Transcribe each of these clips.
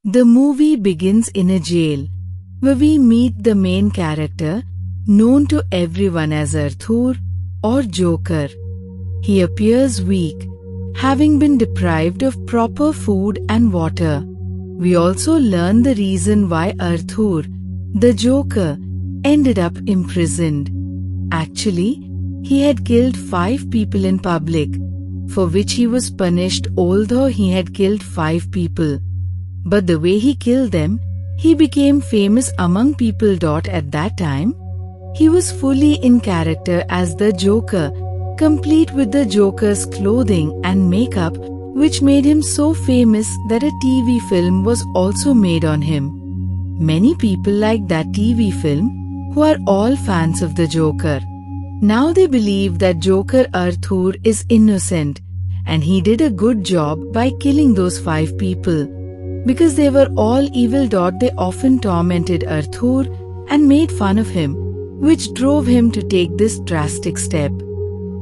The movie begins in a jail, where we meet the main character, known to everyone as Arthur or Joker. He appears weak, having been deprived of proper food and water. We also learn the reason why Arthur, the Joker, ended up imprisoned. Actually, he had killed 5 people in public, for which he was punished although he had killed 5 people. But the way he killed them, he became famous among people. At that time, he was fully in character as the Joker, complete with the Joker's clothing and makeup, which made him so famous that a TV film was also made on him. Many people like that TV film, who are all fans of the Joker. Now they believe that Joker Arthur is innocent, and he did a good job by killing those 5 people. Because they were all evil. They often tormented Arthur and made fun of him, which drove him to take this drastic step.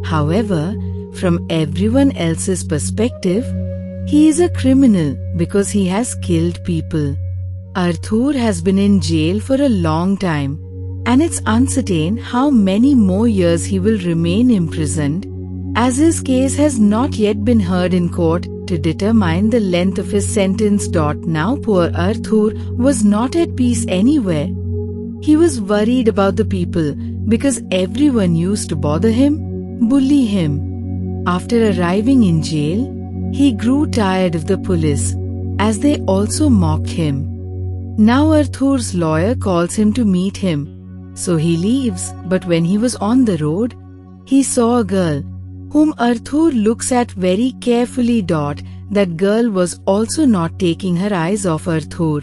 However, from everyone else's perspective, he is a criminal because he has killed people. Arthur has been in jail for a long time, and it's uncertain how many more years he will remain imprisoned, as his case has not yet been heard in court to determine the length of his sentence. Now poor Arthur was not at peace anywhere. He was worried about the people because everyone used to bother him, bully him. After arriving in jail, he grew tired of the police, as they also mocked him. Now Arthur's lawyer calls him to meet him. So he leaves, but when he was on the road, he saw a girl, whom Arthur looks at very carefully. That girl was also not taking her eyes off Arthur.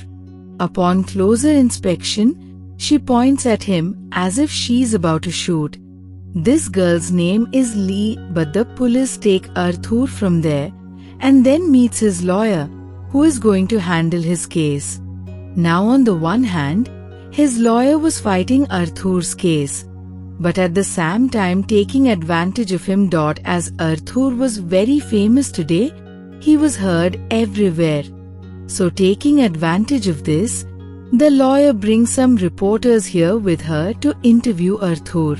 Upon closer inspection, she points at him as if she's about to shoot. This girl's name is Lee, but the police take Arthur from there and then meets his lawyer, who is going to handle his case. Now on the one hand, his lawyer was fighting Arthur's case, but at the same time taking advantage of him. As Arthur was very famous today, he was heard everywhere. So taking advantage of this, the lawyer brings some reporters here with her to interview Arthur.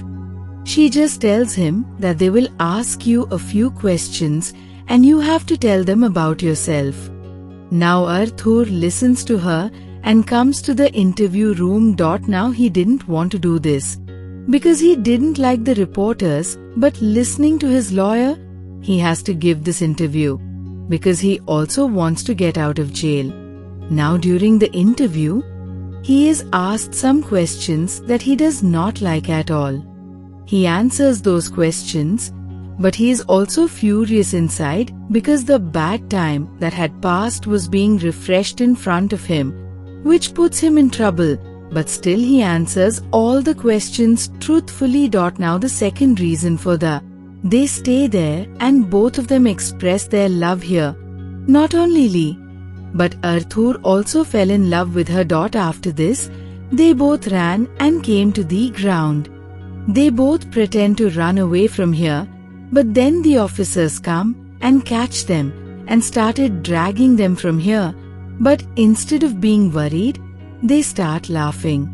She just tells him that they will ask you a few questions and you have to tell them about yourself. Now Arthur listens to her and comes to the interview room. Now he didn't want to do this, because he didn't like the reporters, but listening to his lawyer, he has to give this interview, because he also wants to get out of jail. Now during the interview, he is asked some questions that he does not like at all. He answers those questions, but he is also furious inside because the bad time that had passed was being refreshed in front of him, which puts him in trouble, but still he answers all the questions truthfully. Now the second reason for they stay there and both of them express their love here. Not only Lee, but Arthur also fell in love with her. After this, they both ran and came to the ground. They both pretend to run away from here, but then the officers come and catch them and started dragging them from here. But instead of being worried, they start laughing,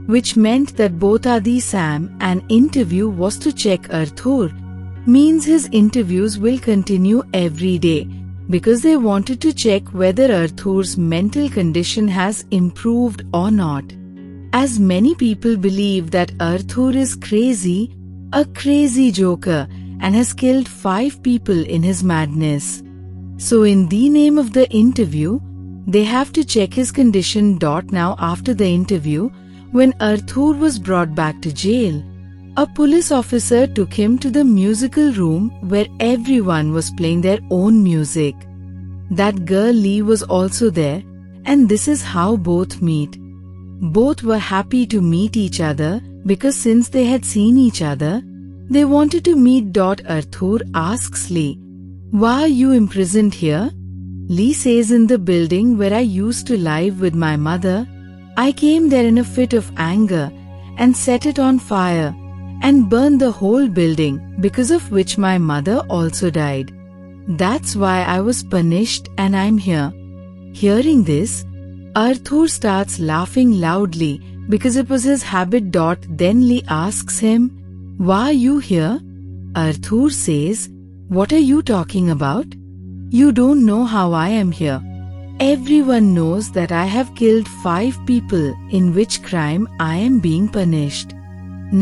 which meant that both are the Sam. An interview was to check Arthur, means his interviews will continue every day, because they wanted to check whether Arthur's mental condition has improved or not. As many people believe that Arthur is crazy, a crazy joker, and has killed 5 people in his madness. So in the name of the interview, they have to check his condition. Now after the interview, when Arthur was brought back to jail, a police officer took him to the musical room where everyone was playing their own music. That girl Lee was also there, and this is how both meet. Both were happy to meet each other because since they had seen each other, they wanted to meet. Arthur asks Lee, "Why are you imprisoned here?" Lee says, "In the building where I used to live with my mother, I came there in a fit of anger and set it on fire and burned the whole building, because of which my mother also died. That's why I was punished and I'm here." Hearing this, Arthur starts laughing loudly because it was his habit. Then Lee asks him, "Why are you here?" Arthur says, "What are you talking about? You don't know how I am here. Everyone knows that I have killed 5 people, in which crime I am being punished."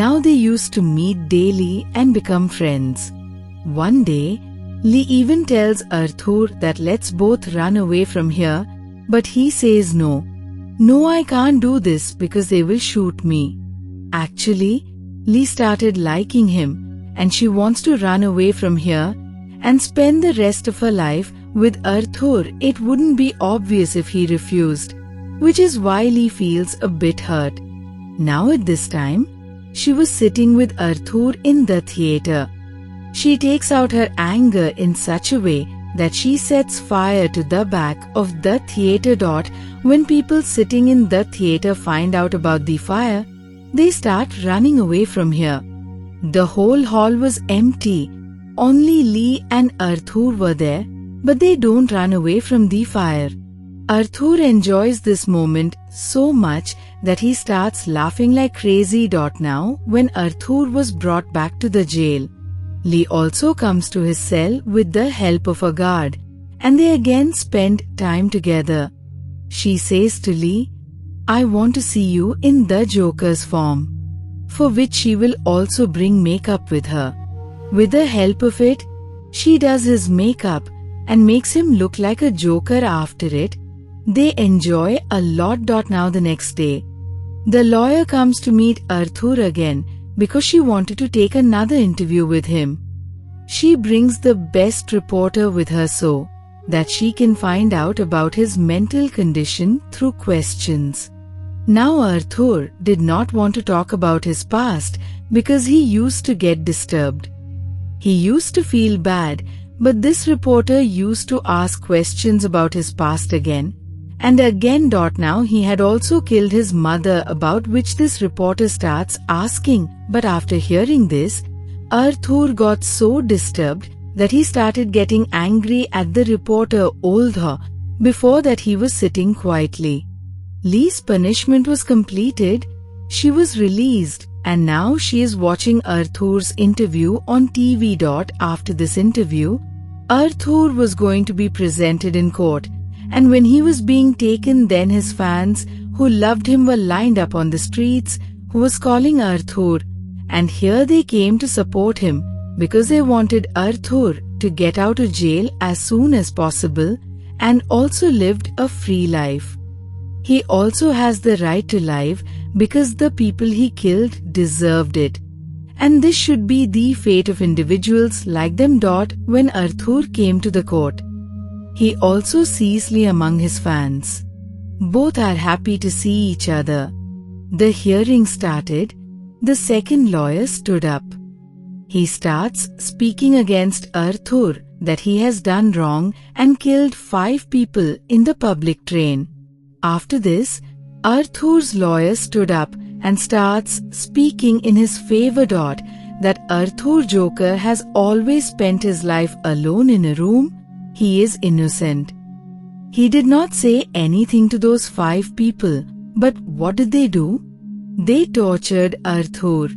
Now they used to meet daily and become friends. One day, Lee even tells Arthur that let's both run away from here, but he says no. "No, I can't do this because they will shoot me." Actually, Lee started liking him and she wants to run away from here and spend the rest of her life with Arthur. It wouldn't be obvious if he refused, which is why Lee feels a bit hurt. Now at this time, she was sitting with Arthur in the theater. She takes out her anger in such a way that she sets fire to the back of the theater. When people sitting in the theater find out about the fire, they start running away from here. The whole hall was empty. Only Lee and Arthur were there, but they don't run away from the fire. Arthur enjoys this moment so much that he starts laughing like crazy. Now, when Arthur was brought back to the jail, Lee also comes to his cell with the help of a guard, and they again spend time together. She says to Lee, "I want to see you in the Joker's form," for which she will also bring makeup with her. With the help of it, she does his makeup and makes him look like a Joker after it. They enjoy a lot. Now the next day, the lawyer comes to meet Arthur again because she wanted to take another interview with him. She brings the best reporter with her so that she can find out about his mental condition through questions. Now Arthur did not want to talk about his past because he used to get disturbed. He used to feel bad, but this reporter used to ask questions about his past again and again. Now he had also killed his mother, about which this reporter starts asking. But after hearing this, Arthur got so disturbed that he started getting angry at the reporter. Although before that he was sitting quietly. Lee's punishment was completed. She was released and now she is watching Arthur's interview on TV. After this interview, Arthur was going to be presented in court, and when he was being taken, then his fans who loved him were lined up on the streets who was calling Arthur, and here they came to support him because they wanted Arthur to get out of jail as soon as possible and also lived a free life. He also has the right to life because the people he killed deserved it. And this should be the fate of individuals like them. When Arthur came to the court, he also sees Lee among his fans. Both are happy to see each other. The hearing started. The second lawyer stood up. He starts speaking against Arthur that he has done wrong and killed 5 people in the public train. After this, Arthur's lawyer stood up and starts speaking in his favor. That Arthur Joker has always spent his life alone in a room. He is innocent. He did not say anything to those 5 people, but what did they do? They tortured Arthur.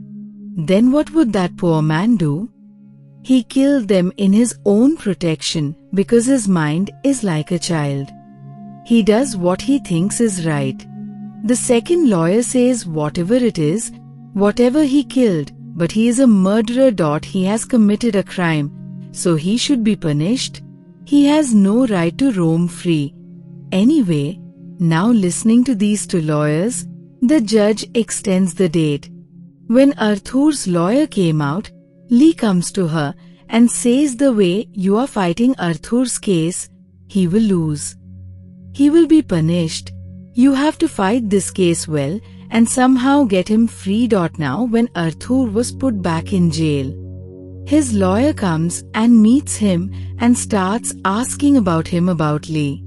Then what would that poor man do? He killed them in his own protection because his mind is like a child. He does what he thinks is right. The second lawyer says whatever it is, whatever he killed, but he is a murderer. He has committed a crime, so he should be punished. He has no right to roam free. Anyway, now listening to these 2 lawyers, the judge extends the date. When Arthur's lawyer came out, Lee comes to her and says the way you are fighting Arthur's case, he will lose. He will be punished. You have to fight this case well and somehow get him free. Now when Arthur was put back in jail, his lawyer comes and meets him and starts asking about him about Lee.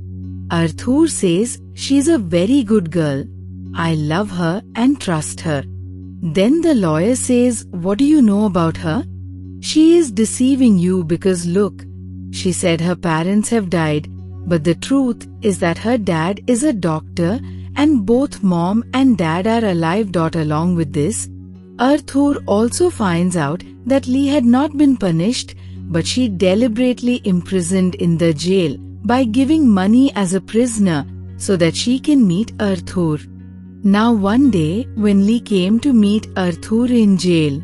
Arthur says, "She's a very good girl. I love her and trust her." Then the lawyer says, "What do you know about her?" "She is deceiving you because look, she said her parents have died, But the truth is that her dad is a doctor and both mom and dad are alive. Along with this, Arthur also finds out that Lee had not been punished, but she deliberately imprisoned in the jail by giving money as a prisoner so that she can meet Arthur. Now one day when Lee came to meet Arthur in jail,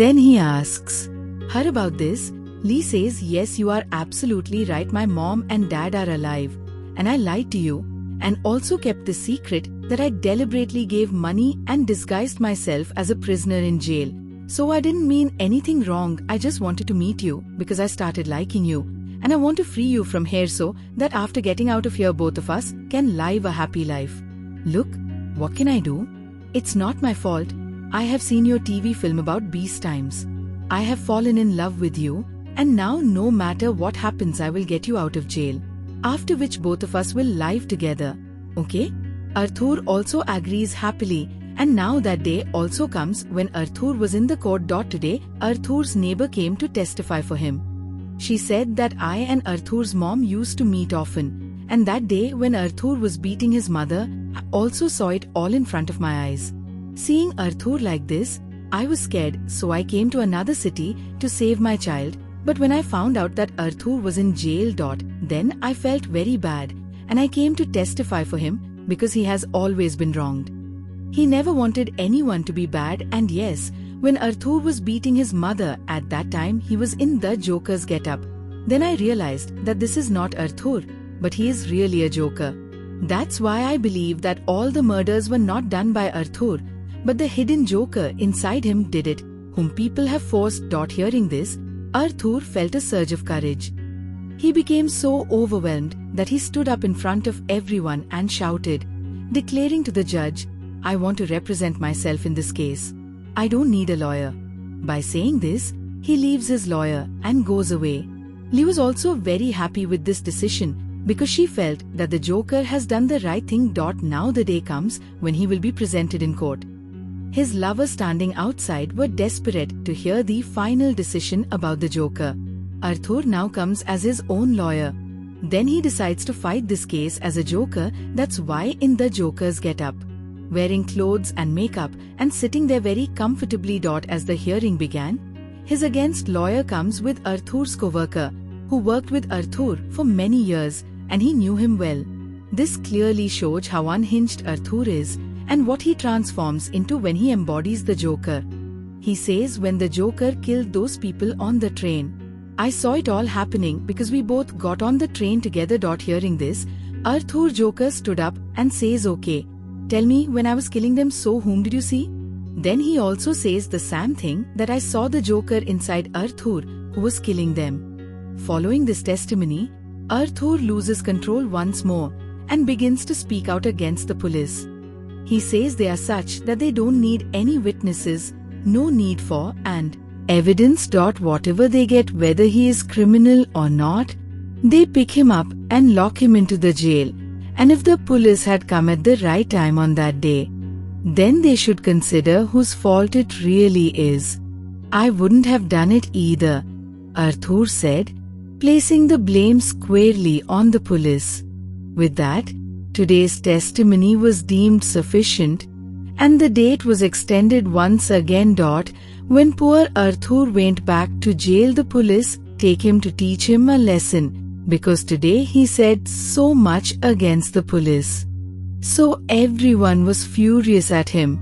then he asks her about this. Lee says, "Yes, you are absolutely right. My mom and dad are alive, and I lied to you and also kept the secret that I deliberately gave money and disguised myself as a prisoner in jail. So I didn't mean anything wrong. I just wanted to meet you because I started liking you, and I want to free you from here so that after getting out of here both of us can live a happy life. Look, what can I do? It's not my fault. I have seen your TV film about beast times. I have fallen in love with you, and now no matter what happens I will get you out of jail. After which both of us will live together. Okay?" Arthur also agrees happily, and now that day also comes when Arthur was in the court. Today, Arthur's neighbor came to testify for him. She said that I and Arthur's mom used to meet often, and that day when Arthur was beating his mother, I also saw it all in front of my eyes. Seeing Arthur like this, I was scared, so I came to another city to save my child. But when I found out that Arthur was in jail, then I felt very bad, and I came to testify for him because he has always been wronged. He never wanted anyone to be bad, and yes, when Arthur was beating his mother, at that time he was in the Joker's getup. Then I realized that this is not Arthur, but he is really a Joker. That's why I believe that all the murders were not done by Arthur, but the hidden Joker inside him did it, whom people have forced. Hearing this, Arthur felt a surge of courage. He became so overwhelmed that he stood up in front of everyone and shouted, declaring to the judge, "I want to represent myself in this case. I don't need a lawyer." By saying this, he leaves his lawyer and goes away. Lee was also very happy with this decision because she felt that the Joker has done the right thing. Now the day comes when he will be presented in court. His lovers standing outside were desperate to hear the final decision about the Joker. Arthur now comes as his own lawyer. Then he decides to fight this case as a Joker. That's why in the Joker's getup, wearing clothes and makeup and sitting there very comfortably. As the hearing began, his against lawyer comes with Arthur's co-worker, who worked with Arthur for many years and he knew him well. This clearly shows how unhinged Arthur is and what he transforms into when he embodies the Joker. He says, "When the Joker killed those people on the train, I saw it all happening because we both got on the train together." Hearing this, Arthur Joker stood up and says, "Okay, tell me, when I was killing them, so whom did you see?" Then he also says the same thing, that I saw the Joker inside Arthur who was killing them. Following this testimony, Arthur loses control once more and begins to speak out against the police. He says they are such that they don't need any witnesses, no need for and evidence. Whatever they get, whether he is criminal or not, they pick him up and lock him into the jail. And if the police had come at the right time on that day, then they should consider whose fault it really is. I wouldn't have done it either, Arthur said, placing the blame squarely on the police. With that, today's testimony was deemed sufficient, and the date was extended once again. When poor Arthur went back to jail, the police take him to teach him a lesson, because today he said so much against the police. So everyone was furious at him,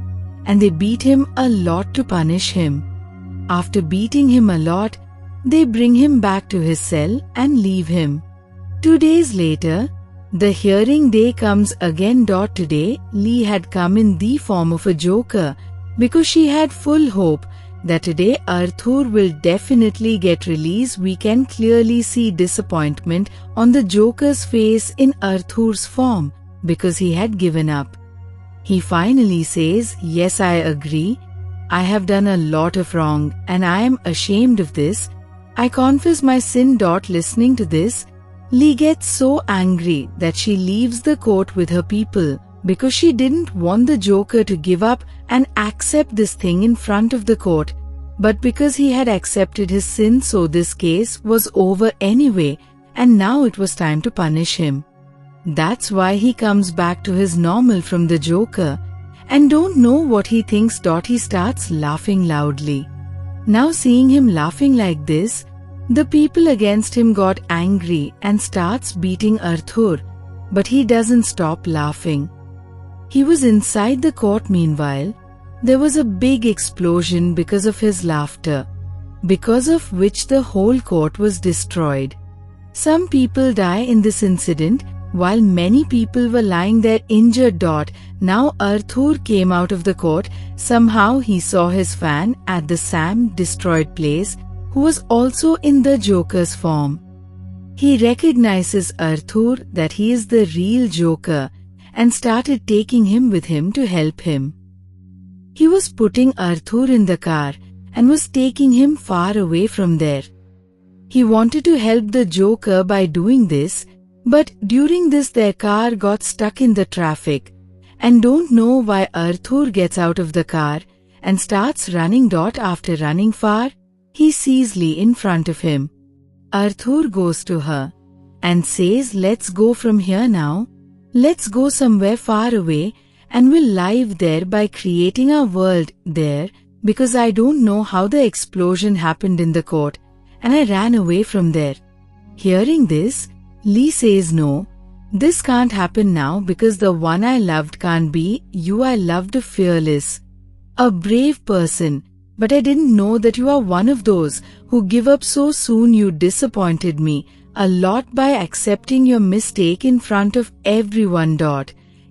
and they beat him a lot to punish him. After beating him a lot, they bring him back to his cell and leave him. 2 days later, the hearing day comes again. Today, Lee had come in the form of a Joker because she had full hope that today Arthur will definitely get released. We can clearly see disappointment on the Joker's face in Arthur's form because he had given up. He finally says, "Yes, I agree. I have done a lot of wrong and I am ashamed of this. I confess my sin." Listening to this, Lee gets so angry that she leaves the court with her people because she didn't want the Joker to give up and accept this thing in front of the court. But because he had accepted his sin, so this case was over anyway, and now it was time to punish him. That's why he comes back to his normal from the Joker, and don't know what he thinks. He starts laughing loudly. Now seeing him laughing like this, the people against him got angry and starts beating Arthur, but he doesn't stop laughing. He was inside the court meanwhile. There was a big explosion because of his laughter, because of which the whole court was destroyed. Some people die in this incident, while many people were lying there injured. Now Arthur came out of the court. Somehow he saw his fan at the Sam destroyed place, who was also in the Joker's form. He recognizes Arthur that he is the real Joker and started taking him with him to help him. He was putting Arthur in the car and was taking him far away from there. He wanted to help the Joker by doing this, but during this their car got stuck in the traffic, and don't know why Arthur gets out of the car and starts running. After running far, he sees Lee in front of him. Arthur goes to her and says, "Let's go from here now. Let's go somewhere far away and we'll live there by creating our world there, because I don't know how the explosion happened in the court and I ran away from there." Hearing this, Lee says, "No, this can't happen now because the one I loved can't be you. I loved a fearless, a brave person, but I didn't know that you are one of those who give up so soon. You disappointed me a lot by accepting your mistake in front of everyone.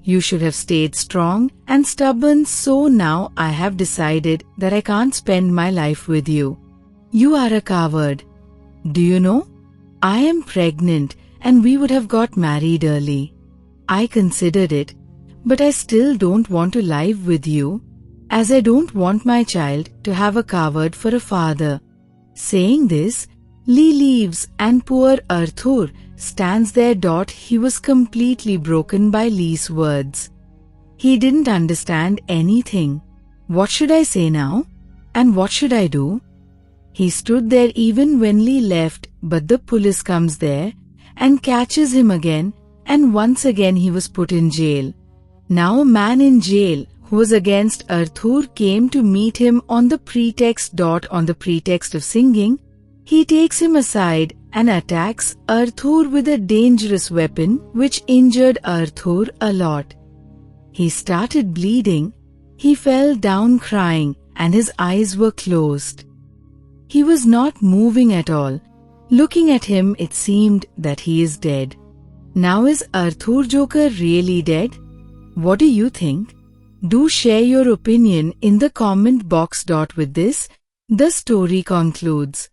You should have stayed strong and stubborn, so now I have decided that I can't spend my life with you. You are a coward. Do you know? I am pregnant and we would have got married early. I considered it, but I still don't want to live with you, as I don't want my child to have a coward for a father." Saying this, Lee leaves and poor Arthur stands there. He was completely broken by Lee's words. He didn't understand anything. What should I say now? And what should I do? He stood there even when Lee left, but the police comes there and catches him again, and once again he was put in jail. Now a man in jail who was against Arthur came to meet him on the pretext of singing. He takes him aside and attacks Arthur with a dangerous weapon which injured Arthur a lot. He started bleeding. He fell down crying and his eyes were closed. He was not moving at all. Looking at him, it seemed that he is dead. Now is Arthur Joker really dead? What do you think? Do share your opinion in the comment box. With this, the story concludes.